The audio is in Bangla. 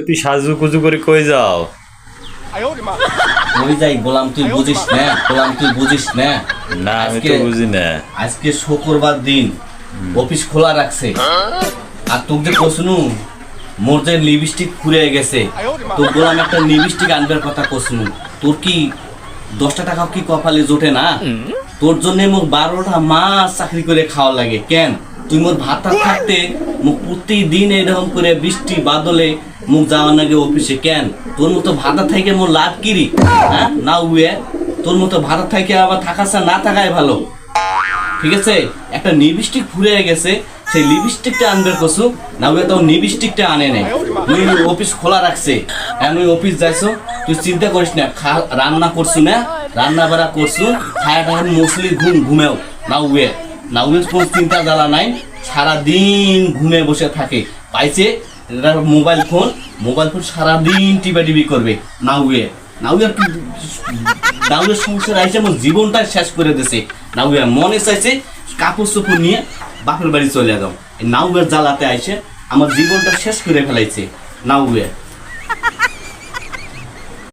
তুই সাজু কুজু করে কই যাও? ওই যাই গোলাম, তুই বুঝিস না, গোলাম তুই বুঝিস না। না আমি তো বুঝি না। আজকে শুক্রবার দিন, অফিস খোলা রাখছে। আর তোকে যে কসনু মোর যে লিপস্টিক ফুরে গেছে, তো গোলাম একটা লিপস্টিক আনবার কথা কসনু। তোর কি 10টা টাকা কি কপালে জোটে না? তোর জন্য মোর 12টা মাস চাকরি করে খাওয়া লাগে। কেন তুই মোর ভাতটা থাকতে মুখ প্রতিদিন এরকম করে বৃষ্টি বাদলে মুখ যাওয়ার নাকি অফিসে? কেন তোর মতো ভাতা থেকে মোর লাভ কিরি? হ্যাঁ না উয়ে তোর মতো ভাতা থেকে আবার থাকাছে না থাকাই ভালো। ঠিক আছে, একটা লিপস্টিক ফুরে গেছে, সেই লিপস্টিকটা আনবে কসু না উয়ে তো লিপস্টিকটা আনে নেই। তুই অফিস খোলা রাখছে, আমি অফিস যাইছো, তুই চিন্তা করিস না। রান্না করছু না, রান্না বাড়া করছু, খায় টাকা মসলি ঘুমেও না উয়ে না উয়ে কোনো চিন্তা জ্বালা নাই। সারাদিন ঘুমে বসে থাকে, পাইছে মোবাইল ফোন সারাদিন টিপি করবে। না উয়ে নাউয়ের সংসার আইসে আমার জীবনটা শেষ করে দিছে। নাউয়া মনে চাইছে কাপড় চোপড় নিয়ে বাপের বাড়ি চলে যাও। নাউয়ের জ্বালাতে আইসে আমার জীবনটা শেষ করে ফেলাইছে। নাউয়া